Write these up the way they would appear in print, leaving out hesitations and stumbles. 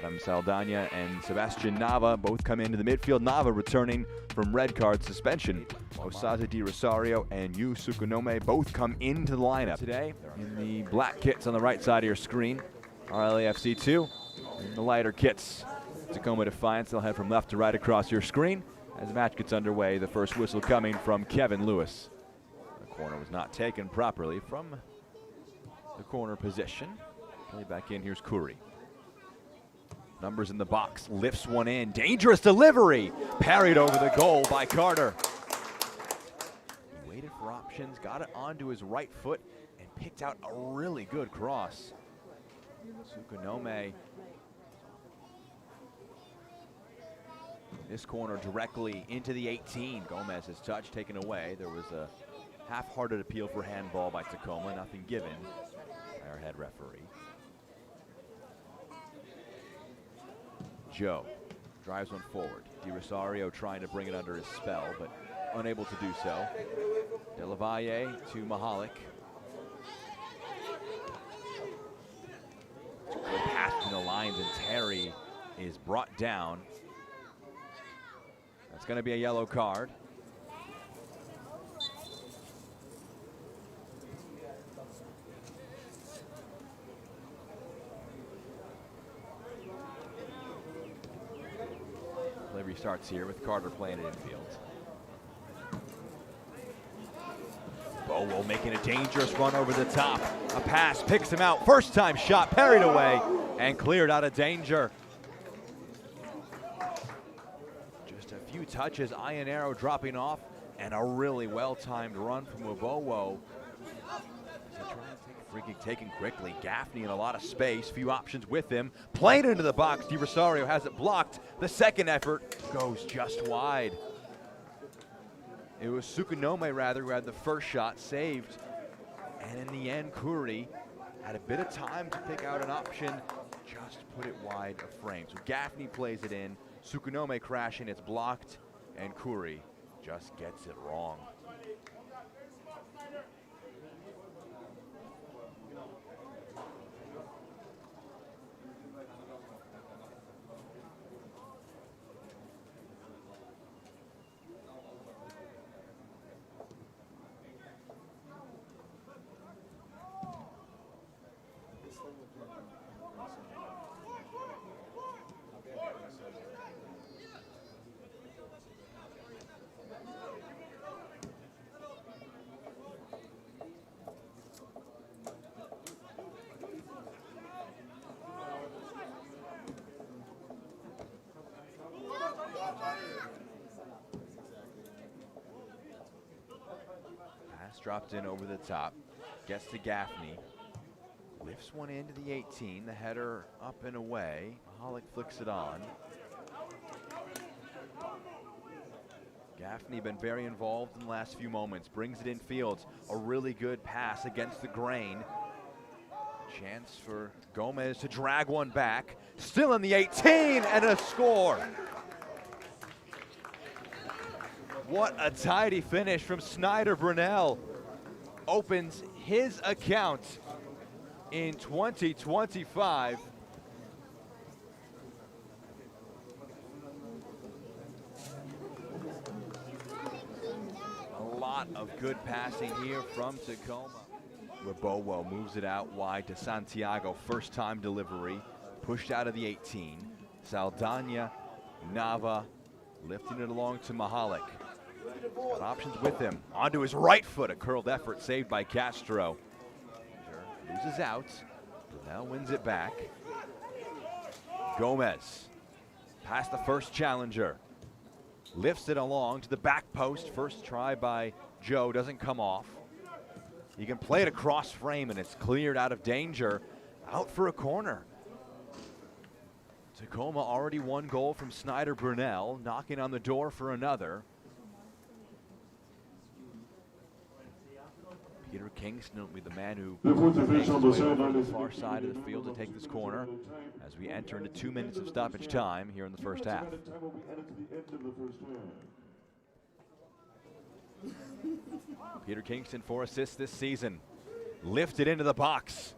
Adam Saldana and Sebastian Nava both come into the midfield. Nava returning from red card suspension. Osaza Di Rosario and Yu Sukunome both come into the lineup today in the black kits on the right side of your screen. RLAFC 2 in the lighter kits. Tacoma Defiance, they'll head from left to right across your screen as the match gets underway. The first whistle coming from Kevin Lewis. The corner was not taken properly from the corner position. Play back in, here's Kuri. Numbers in the box, lifts one in, dangerous delivery! Parried over the goal by Carter. He waited for options, got it onto his right foot, and picked out a really good cross. Sukunome. This corner directly into the 18. Gomez's touch taken away. There was a half-hearted appeal for handball by Tacoma, nothing given by our head referee. Joe drives one forward. Di Rosario trying to bring it under his spell, but unable to do so. De La Valle to Mahalik. Good pass between the lines, and Terry is brought down. That's going to be a yellow card. Play restarts here with Carter playing it infield. Bowo making a dangerous run over the top. A pass picks him out. First time shot parried away and cleared out of danger. Just a few touches, Iron Arrow dropping off, and a really well-timed run from Wabowo. Free kick taken quickly. Gaffney in a lot of space, few options with him. Played into the box. Di Rosario has it blocked. The second effort goes just wide. It was Sukunome, rather, who had the first shot saved. And in the end, Kuri had a bit of time to pick out an option, just put it wide of frame. So Gaffney plays it in, Sukunome crashing, it's blocked, and Kuri just gets it wrong. Pass dropped in over the top, gets to Gaffney, lifts one into the 18, the header up and away. Mahalik flicks it on. Gaffney been very involved in the last few moments, brings it in field. A really good pass against the grain. Chance for Gomez to drag one back. Still in the 18 and a score. What a tidy finish from Snyder Brunel. Opens his account in 2025. A lot of good passing here from Tacoma. Wabowo moves it out wide to Santiago. First time delivery. Pushed out of the 18. Saldana, Nava lifting it along to Mahalik. Got options with him. Onto his right foot. A curled effort saved by Castro. Loses out. Brunel wins it back. Gomez past the first challenger. Lifts it along to the back post. First try by Joe. Doesn't come off. He can play it across frame, and it's cleared out of danger. Out for a corner. Tacoma already one goal from Snyder Brunel. Knocking on the door for another. Peter Kingston will be the man who makes his way over to the far side of the field to take this corner as we enter into 2 minutes of stoppage time here in the first half. Peter Kingston 4 assists this season. Lifted into the box.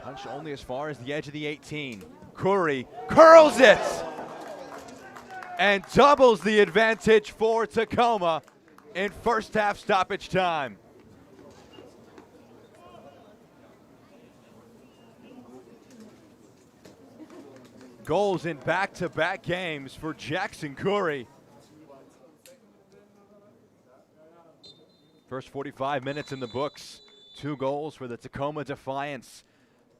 Punched only as far as the edge of the 18. Curry curls it and doubles the advantage for Tacoma in first half stoppage time. Goals in back-to-back games for Jackson Curry. First 45 minutes in the books. 2 goals for the Tacoma Defiance.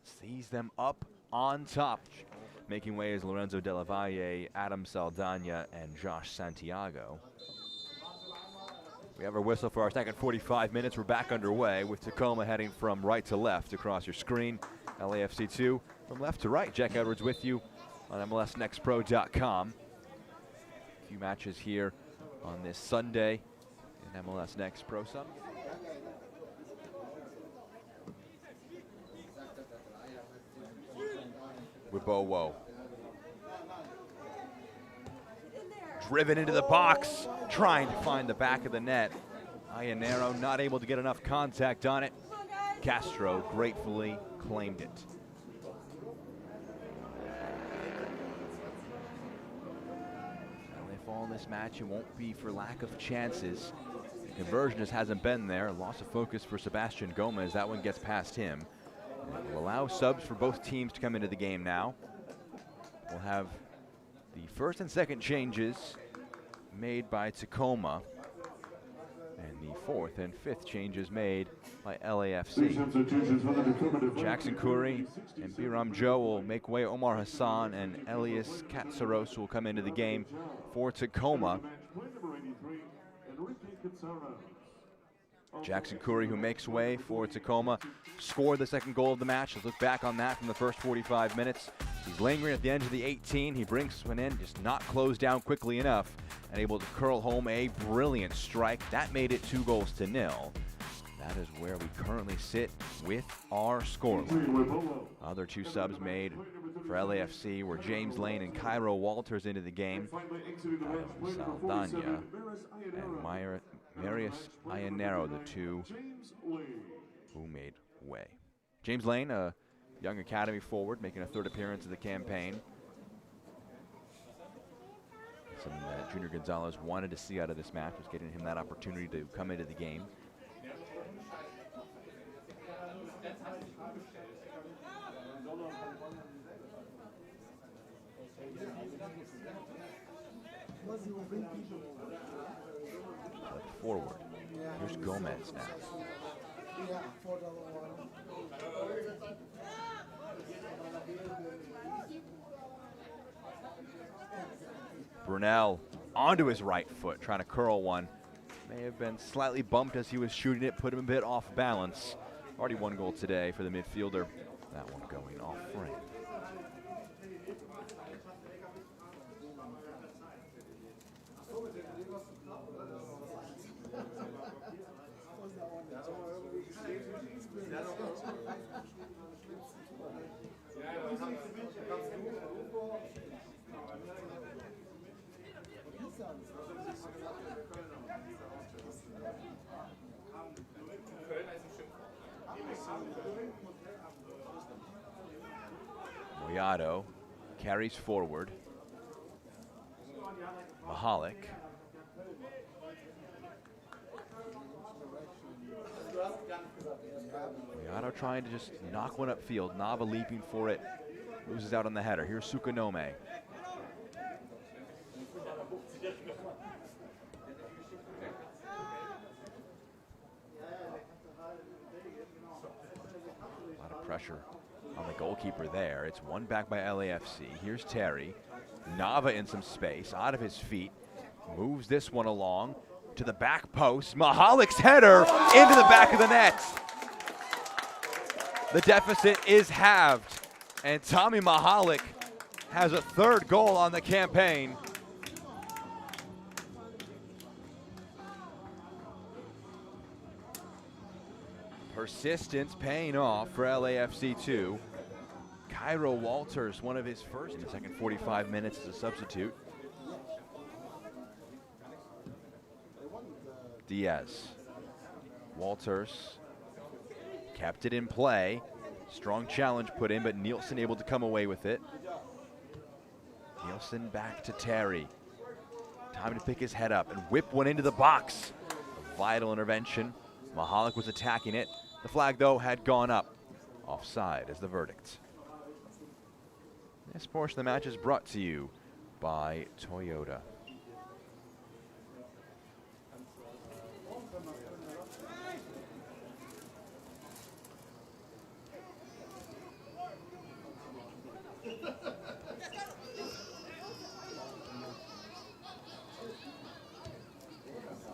Sees them up on top. Making way is Lorenzo Della Valle, Adam Saldana, and Josh Santiago. We have our whistle for our second 45 minutes. We're back underway with Tacoma heading from right to left across your screen. LAFC 2 from left to right. Jack Edwards with you on MLSNextPro.com. A few matches here on this Sunday in MLS Next Pro Sum. Wibowo. Driven into the box, trying to find the back of the net. Iannero not able to get enough contact on it. Castro gratefully claimed it. If they fall in this match, it won't be for lack of chances. The conversion just hasn't been there. Loss of focus for Sebastian Gomez. That one gets past him. We'll allow subs for both teams to come into the game now. We'll have the first and second changes made by Tacoma, and the fourth and fifth changes made by LAFC. Jackson Curry and Biram Joe will make way. Omar Hassan and Elias Katsaros will come into the game for Tacoma. Jackson Curry, who makes way for Tacoma, scored the second goal of the match. Let's look back on that from the first 45 minutes. He's lingering at the end of the 18. He brings one in, just not closed down quickly enough, and able to curl home a brilliant strike. That made it 2-0. That is where we currently sit with our scoreline. Other 2 subs made for LAFC were James Lane and Cairo Walters into the game. Saldana and Marius Iannero, the 2 who made way. James Lane, a young academy forward, making a 3rd appearance of the campaign. Something that Junior Gonzalez wanted to see out of this match was getting him that opportunity to come into the game. Forward. Here's Gomez now. Brunel onto his right foot, trying to curl one. May have been slightly bumped as he was shooting it, put him a bit off balance. Already 1 goal today for the midfielder. That one going off frame. Moyado carries forward. Mahalik. Moyado trying to just knock one upfield. Nava leaping for it. Loses out on the header. Here's Sukunome. A lot of pressure on the goalkeeper there. It's one back by LAFC. Here's Terry. Nava in some space, out of his feet. Moves this one along to the back post. Mahalik's header into the back of the net. The deficit is halved, and Tommy Mahalik has a 3rd goal on the campaign. Persistence paying off for LAFC 2. Cairo Walters, one of his first in the second 45 minutes as a substitute. Diaz. Walters kept it in play. Strong challenge put in, but Nielsen able to come away with it. Nielsen back to Terry. Time to pick his head up and whip one into the box. A vital intervention. Mahalik was attacking it. The flag, though, had gone up. Offside is the verdict. This portion of the match is brought to you by Toyota.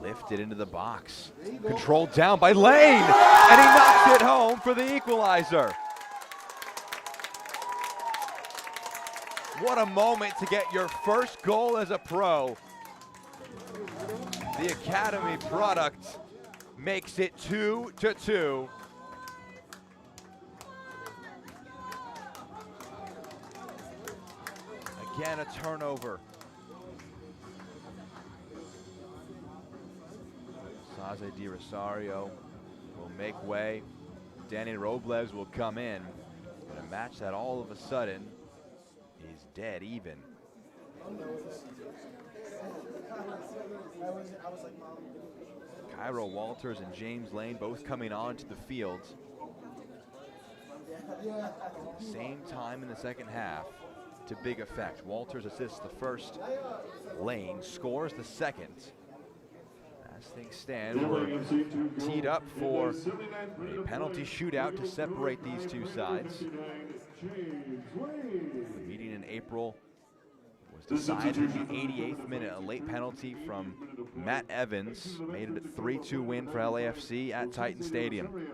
Lifted into the box. Controlled down by Lane, and he knocks it home for the equalizer. What a moment to get your first goal as a pro. The Academy product makes it 2-2. Again, a turnover. Saze Di Rosario will make way. Danny Robles will come in. But a match that all of a sudden is dead even. Cairo Walters and James Lane both coming onto the field. Same time in the second half to big effect. Walters assists the first. Lane scores the second. As things stand, we're teed up for a penalty shootout to separate these two sides. The meeting in April was decided in the 88th minute. A late penalty from Matt Evans made it a 3-2 win for LAFC at Titan Stadium.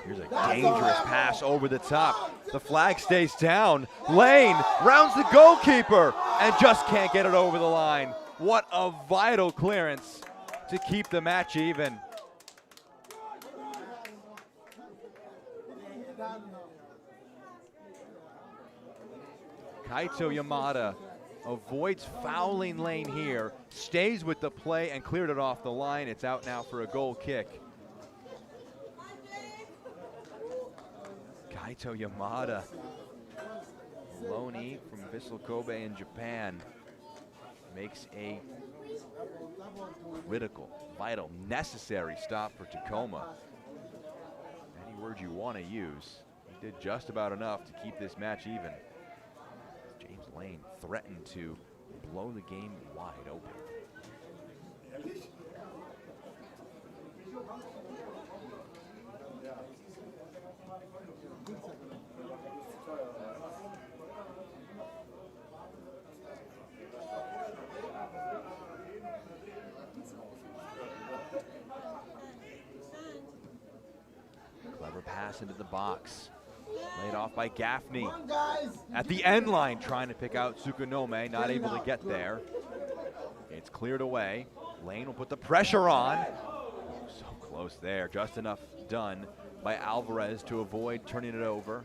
Here's a dangerous pass over the top. The flag stays down. Lane rounds the goalkeeper and just can't get it over the line. What a vital clearance to keep the match even. Kaito Yamada avoids fouling Lane here, stays with the play and cleared it off the line. It's out now for a goal kick. Kaito Yamada, loanee from Vissel Kobe in Japan, makes a critical, vital, necessary stop for Tacoma. Any word you want to use. He did just about enough to keep this match even. James Lane threatened to blow the game wide open. Clever pass into the box. Laid off by Gaffney. At the end line, trying to pick out Tsukunome, not able to get there. It's cleared away. Lane will put the pressure on. So close there, just enough done by Alvarez to avoid turning it over.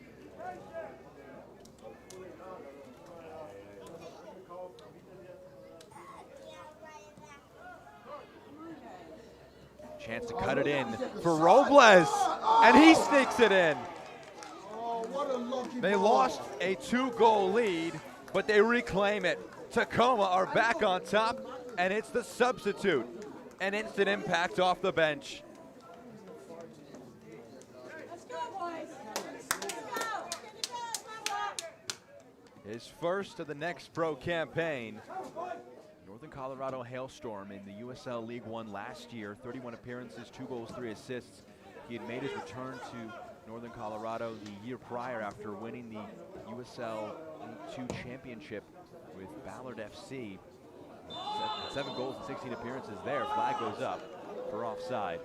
Chance to cut it in for Robles, and he sneaks it in. They lost a 2-goal lead, but they reclaim it. Tacoma are back on top, and it's the substitute. An instant impact off the bench. Let's go, boys. Let's go. His first of the next pro campaign. Northern Colorado Hailstorm in the USL League One last year. 31 appearances, 2 goals, 3 assists. He had made his return to Northern Colorado the year prior after winning the USL League 2 championship with Ballard FC. 7 goals and 16 appearances there. Flag goes up for offside.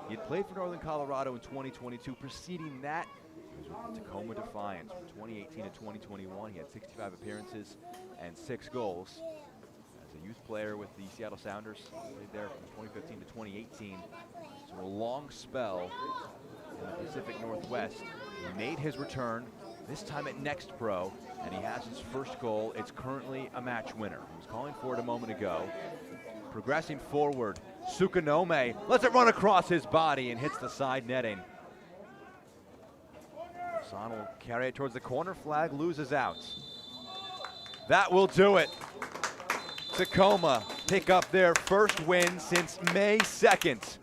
He had played for Northern Colorado in 2022. Preceding that, he was with Tacoma Defiance from 2018 to 2021. He had 65 appearances and 6 goals. As a youth player with the Seattle Sounders, played there from 2015 to 2018. So a long spell Pacific Northwest. He made his return, this time at Next Pro, and he has his first goal. It's currently a match winner. He was calling for it a moment ago. Progressing forward, Tsukunome lets it run across his body and hits the side netting. Son will carry it towards the corner flag, loses out. That will do it. Tacoma pick up their first win since May 2nd.